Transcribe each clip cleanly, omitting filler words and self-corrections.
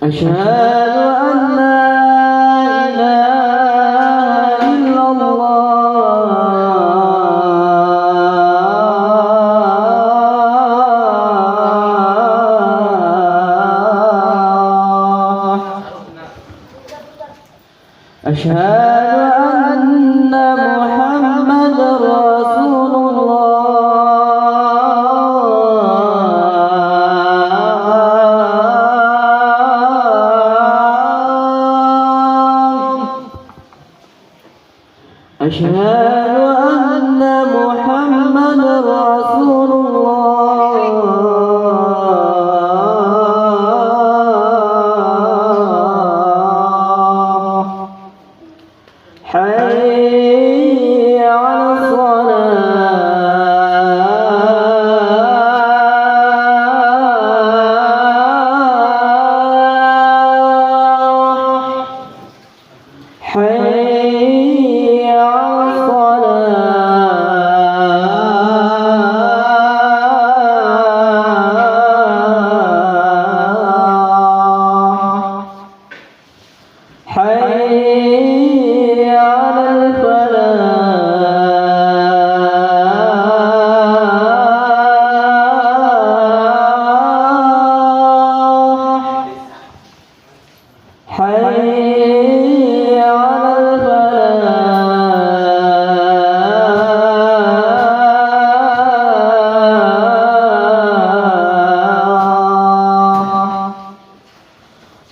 أشهد أن لا إله إلا الله أشهد أن محمد رسول الله أشهد أن محمد رسول الله حي على الصلاة حي على الصلاة حي على الفلاح حي على الفلاح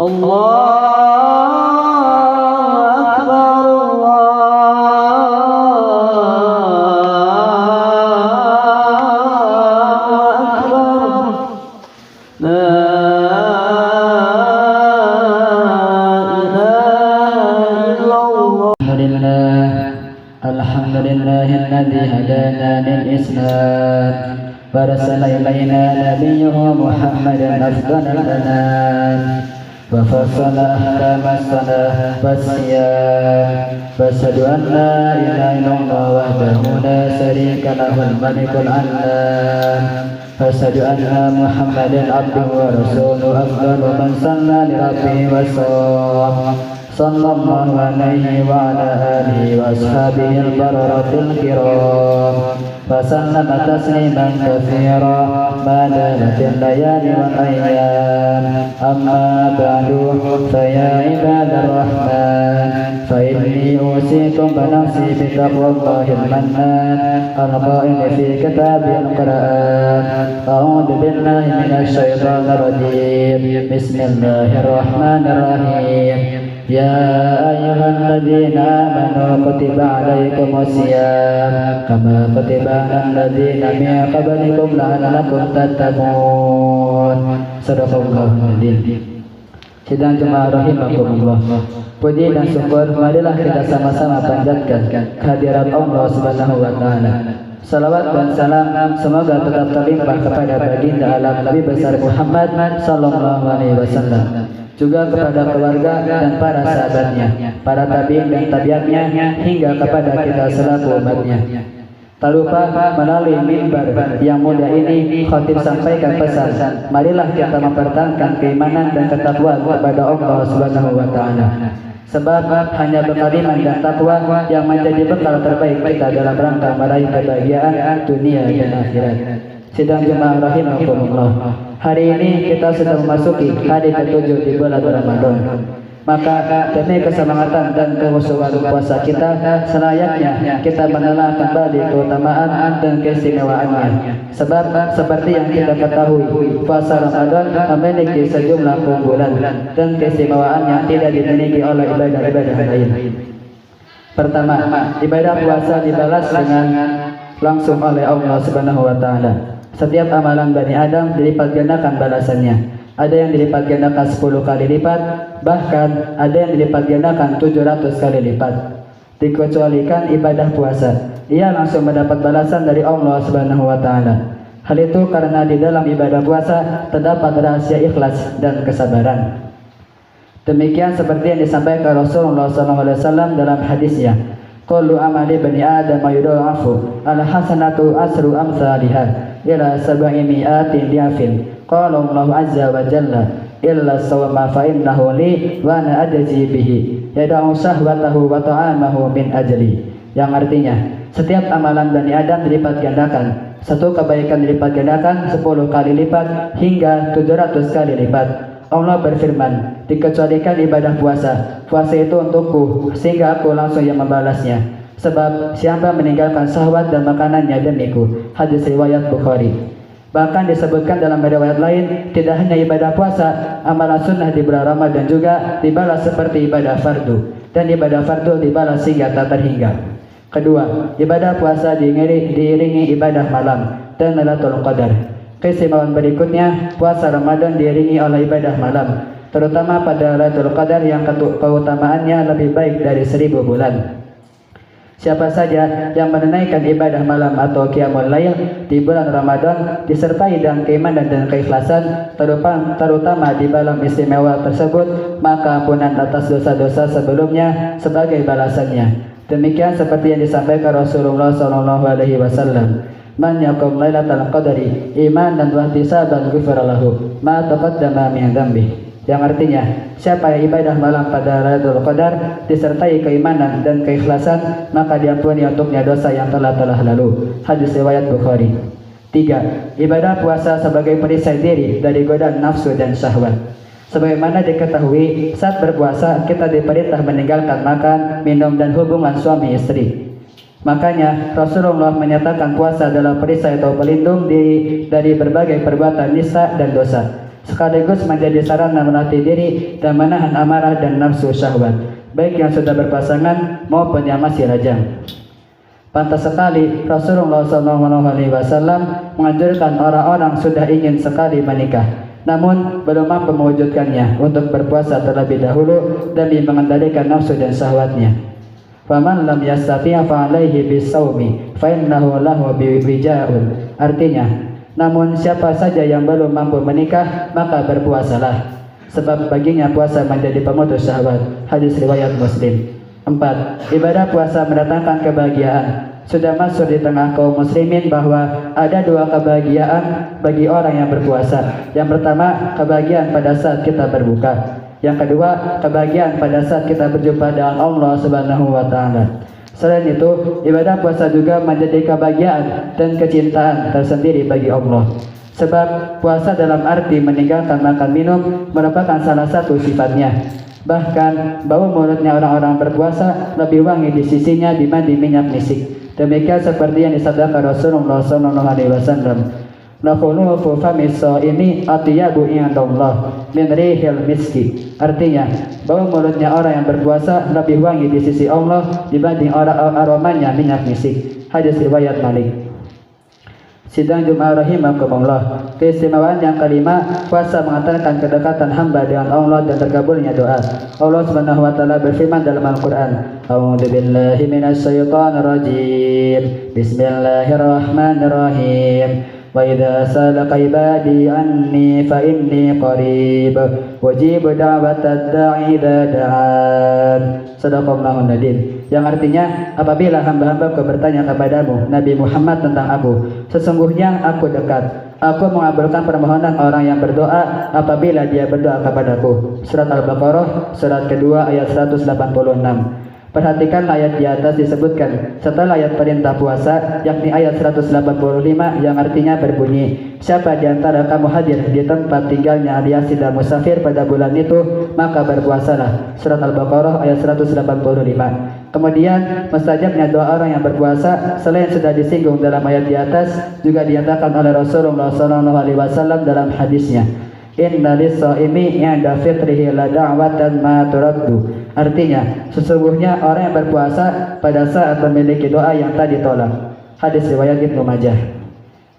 الله أكبر الله أكبر لا إله إلا الله الحمد لله الذي هدانا للإسلام وأرسل إلينا نبيه محمدا أفضل الأنام وفصل أحكام الصلاة والصيام وأشهد أن لا إله إلا الله وحده لا شريك له الملك العلام وأشهد أن محمدا عبده ورسوله أفضل من صلى لربه وصام صلى الله عليه وعلى آله وأصحابه البررة الكرام وسلم تسليما كثيرا ما دامت الليالي والأيام أما بعد فيا عباد الرحمن فإني أوصيكم بنفسي بتقوى الله المنان القائل في كتاب القرآن أعوذ بالله من الشيطان الرجيم بسم الله الرحمن الرحيم يا أيها الذين آمنوا كتب عليكم الصيام كما كتب على الذين من قبلكم لعلكم تتقون صدق الله العظيم. Sidang jemaah rahimakumullah, puji dan syukur marilah kita sama-sama panjatkan kehadirat Allah Subhanahu wa taala. Salawat dan salam semoga tetap terlimpah kepada baginda alam Nabi besar Muhammad sallallahu alaihi wasallam, juga kepada keluarga dan para sahabatnya, para tabi'in dan tabi'atnya, hingga kepada kita selaku umatnya. Tak lupa melalui mimbar yang mulia ini khatib sampaikan pesan, marilah kita mempertahankan keimanan dan ketakwaan kepada Allah Subhanahu wa taala. Sebab hanya bekal iman dan takwa yang menjadi bekal terbaik kita dalam rangka meraih kebahagiaan dunia dan akhirat. Sidang jemaah rahimakumullah, hari ini kita sudah memasuki hari ke-7 di bulan Ramadan. Maka demi kesemangatan dan kehusuan puasa kita, selayaknya kita menelaah kembali keutamaan dan keistimewaannya. Sebab seperti yang kita ketahui, puasa Ramadan memiliki sejumlah keunggulan dan keistimewaan yang tidak dimiliki oleh ibadah-ibadah lain. Pertama, ibadah puasa dibalas dengan langsung oleh Allah Subhanahu wa taala. Setiap amalan Bani Adam dilipat gandakan balasannya. Ada yang dilipat gandakan 10 kali lipat, bahkan ada yang dilipat gandakan 700 kali lipat. Dikecualikan ibadah puasa, ia langsung mendapat balasan dari Allah Subhanahu wa taala. Hal itu karena di dalam ibadah puasa terdapat rahasia ikhlas dan kesabaran. Demikian seperti yang disampaikan Rasulullah SAW dalam hadisnya, kullu amali bani Adam yudha'afu al-hasanatu asru amsalihah ila 700 diafin. Qala Allah azza wa jalla illa sawma fa innahu li wa ana ajzi bihi yad'u syahwatahu wa ta'amahu min ajli, yang artinya setiap amalan Bani Adam dilipat gandakan, satu kebaikan dilipat gandakan 10 kali lipat hingga 700 kali lipat. Allah berfirman, dikecualikan ibadah puasa, puasa itu untukku sehingga aku langsung yang membalasnya, sebab siapa meninggalkan syahwat dan makanannya demiku. Hadis riwayat Bukhari. Bahkan disebutkan dalam riwayat lain, tidak hanya ibadah puasa, amalan sunnah di bulan Ramadan juga dibalas seperti ibadah fardu, dan ibadah fardu dibalas hingga tak terhingga. Kedua, ibadah puasa diiringi ibadah malam dan Lailatul Qadar. Keistimewaan berikutnya, puasa Ramadan diiringi oleh ibadah malam, terutama pada Lailatul Qadar yang keutamaannya lebih baik dari 1000 bulan. Siapa saja yang menunaikan ibadah malam atau qiyamul lail di bulan Ramadan disertai dengan keimanan dan keikhlasan, terutama di malam istimewa tersebut, maka ampunan atas dosa-dosa sebelumnya sebagai balasannya. Demikian seperti yang disampaikan Rasulullah SAW. Man yaqum lailatal qadri imanan wa ihtisaban ghufira lahu ma taqaddama min dzambi, yang artinya siapa yang ibadah malam pada Lailatul Qadar disertai keimanan dan keikhlasan, maka diampuni untuknya dosa yang telah lalu. Hadis riwayat Bukhari. 3. Ibadah puasa sebagai perisai diri dari godaan nafsu dan syahwat. Sebagaimana diketahui, saat berpuasa kita diperintah meninggalkan makan, minum, dan hubungan suami istri. Makanya Rasulullah menyatakan puasa adalah perisai atau pelindung diri dari berbagai perbuatan nisa dan dosa, sekaligus menjadi sarana melatih diri dan menahan amarah dan nafsu syahwat, baik yang sudah berpasangan maupun yang masih lajang. Pantas sekali Rasulullah SAW menganjurkan orang-orang sudah ingin sekali menikah, namun belum mampu mewujudkannya, untuk berpuasa terlebih dahulu demi mengendalikan nafsu dan syahwatnya. Faman lam yastati' fa alaihi bisawmi fa innahu lahu biwija'un. Artinya, namun siapa saja yang belum mampu menikah, maka berpuasalah, sebab baginya puasa menjadi pemutus syahwat. Hadis riwayat Muslim. 4. Ibadah puasa mendatangkan kebahagiaan. Sudah masuk di tengah kaum muslimin bahwa ada 2 kebahagiaan bagi orang yang berpuasa. Yang pertama, kebahagiaan pada saat kita berbuka. Yang kedua, kebahagiaan pada saat kita berjumpa dengan Allah Subhanahu wa Ta'ala. Selain itu, ibadah puasa juga menjadi kebahagiaan dan kecintaan tersendiri bagi Allah. Sebab puasa dalam arti meninggalkan makan minum merupakan salah satu sifatnya. Bahkan bau mulutnya orang-orang berpuasa lebih wangi di sisinya dibanding minyak misik. Demikian seperti yang disabdakan Rasulullah SAW. Nakhulufu famis shaimi atyabu indallah min rihil miski. Artinya, bau mulutnya orang yang berpuasa lebih wangi di sisi Allah dibanding aromanya minyak misik. Hadis riwayat Malik. Sidang Jumat rahimakumullah. Keistimewaan yang kelima, puasa mengantarkan kedekatan hamba dengan Allah dan terkabulnya doa. Allah Subhanahu wa Ta'ala berfirman dalam Al-Qur'an, A'udzu billahi minasy syaithanir rajim. Bismillahirrahmanirrahim. Wa idza salaka ibadi anni fa inni qarib wajib da'watad da'i idza da'an. Shadaqallahun nadim. Yang artinya, apabila hamba-hambaku bertanya kepadamu Nabi Muhammad tentang aku, sesungguhnya aku dekat. Aku mengabulkan permohonan orang yang berdoa apabila dia berdoa kepadaku. Surat Al-Baqarah surat kedua ayat 186. Perhatikan ayat di atas disebutkan setelah ayat perintah puasa, yakni ayat 185 yang artinya berbunyi, siapa di antara kamu hadir di tempat tinggalnya alias sedang musafir pada bulan itu, maka berpuasalah. Surat Al-Baqarah ayat 185. Kemudian mustajabnya doa orang yang berpuasa selain sudah disinggung dalam ayat di atas, juga dinyatakan oleh Rasulullah SAW dalam hadisnya, Inna lis-shaimi 'inda fitrihi la da'watan ma turaddu. Artinya, sesungguhnya orang yang berpuasa pada saat memiliki doa yang tak ditolak. Hadis riwayat Ibnu Majah.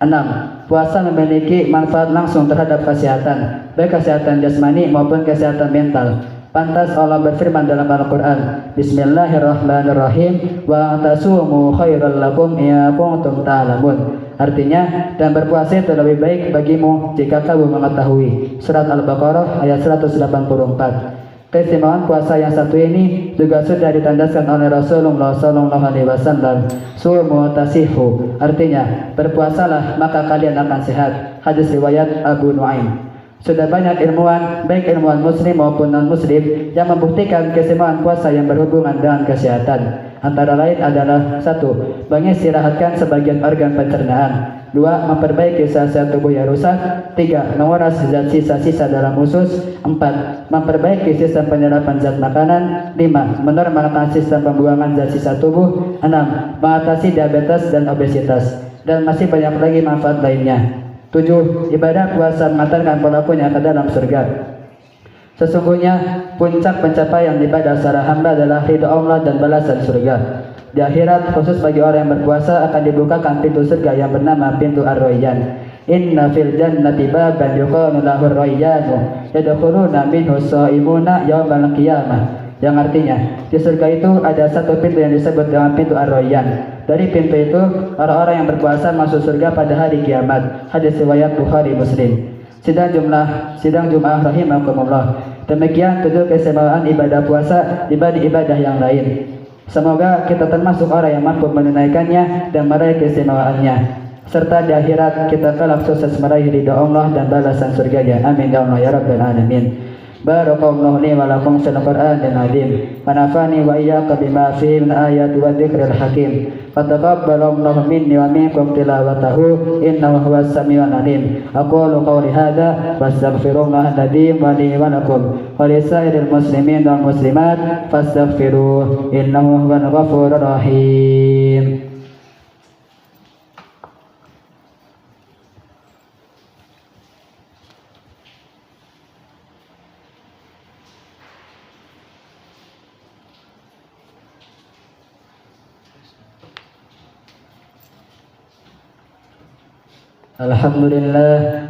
6. Puasa memiliki manfaat langsung terhadap kesehatan, baik kesehatan jasmani maupun kesehatan mental. Pantas Allah berfirman dalam Al-Quran, Bismillahirrahmanirrahim, wa tasumu khairal lakum ya kuntum ta'lamun. Artinya, dan berpuasa itu lebih baik bagimu jika kamu mengetahui. Surat Al-Baqarah ayat 184. Keistimewaan puasa yang satu ini juga sudah ditandaskan oleh Rasulullah SAW. Sumu tasihu, artinya berpuasalah maka kalian akan sehat. Hadis riwayat Abu Nuaim. Sudah banyak ilmuwan, baik ilmuwan muslim maupun non-muslim, yang membuktikan keistimewaan puasa yang berhubungan dengan kesehatan. Antara lain adalah 1. Mengistirahatkan sebagian organ pencernaan. 2. Memperbaiki sel-sel tubuh yang rusak. 3. Menguras zat sisa-sisa dalam usus. 4. Memperbaiki sistem penyerapan zat makanan. 5. Menormalkan sistem pembuangan zat sisa tubuh. 6. Mengatasi diabetes dan obesitas. Dan masih banyak lagi manfaat lainnya. 7. Ibadah puasa mengantarkan pelakunya ke dalam surga. Sesungguhnya puncak pencapaian ibadah secara hamba adalah ridha Allah dan balasan surga. Di akhirat, khusus bagi orang yang berpuasa akan dibukakan pintu surga yang bernama pintu Ar-Rayyan. Inna fil jannati baban yuqalu lahu Ar-Rayyanu yadkhuluna minhu shaimuna yaumal qiyamah. Yang artinya, di surga itu ada satu pintu yang disebut dengan pintu Ar-Rayyan. Dari pintu itu, orang-orang yang berpuasa masuk surga pada hari kiamat. Hadis riwayat Bukhari Muslim. Sidang Jumat rahimakumullah. Demikian 7 keistimewaan ibadah puasa dibanding ibadah yang lain. Semoga kita termasuk orang yang mampu menunaikannya dan meraih keistimewaannya, serta di akhirat kita kelak sukses meraih ridha Allah dan balasan surganya. Amin ya Allah ya rabbal alamin. Barakallahu li wa lakum fil Qur'anil azim. Wa nafani wa iyyakum bima fihi min ayati wa dzikril hakim. Fataqabbalallahu minni wa minkum tilawatahu innahu huwas samiul alim. Aqulu qawli hadza wastaghfirullaha al-azim wa li wa lakum wa li sa'iril muslimin wal muslimat fastaghfiruhu innahu huwal ghafurur rahim.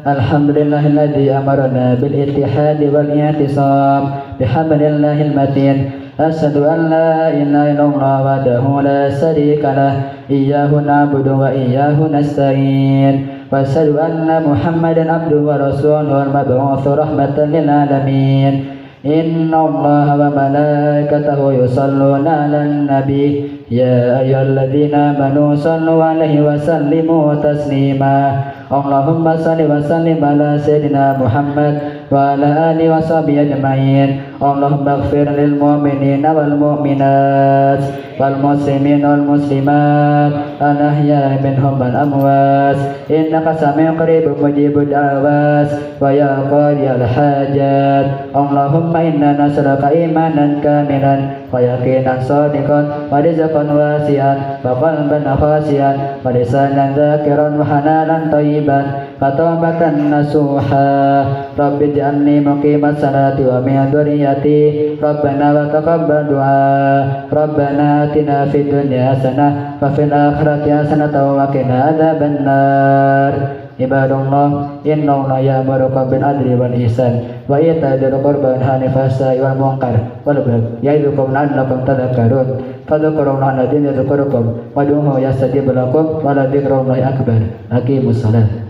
Alhamdulillahilladzi amarna bil ittihadi wal i'tisam bihablillahil matin. Asyhadu an la ilaha illallah wahdahu la syarika lah, iyyahu na'budu wa iyyahu nasta'in. Wa asyhadu anna Muhammadan abduhu wa rasuluhu al-mab'utsu rahmatan lil alamin. Inna Allaha wa malaikatahu yusalluna 'alan nabi. Ya ayyuhalladzina amanu sallu 'alaihi wa sallimu taslima. Allahumma salli wa sallim ala sayyidina Muhammad wa ala alihi wa sahbihi ajma'in. Allahumma ighfir lil mu'minina wal mu'minat wal muslimin wal muslimat al ahya'i minhum wal amwat innaka sami'un qaribun mujibud da'wat wa ya qadiyal hajat. Allahumma inna nas'aluka imanan kamilan wa yaqinan shadiqan wa rizqan wasi'an wa qalban khashi'an wa lisanan dzakiran wa hananan thayyiban wa tawbatan nasuha. Rabbi ij'alni muqimas salati wa min dzurriyyati Rabbana wa taqabbal du'a. Rabbana atina fid dunya hasanah wa fil akhirati hasanah wa qina adzabannar. Ibadallah, innallaha ya'murukum bil adli wal ihsan wa ita'i dzil qurba wa yanha 'anil fahsya'i wal munkar wal baghi ya'idukum la'allakum tadhakkarun. Fadhkurullaha alladzi yadhkurukum wad'uuhu yastajib lakum wa la dzikrullahi akbar. Aqimus shalah.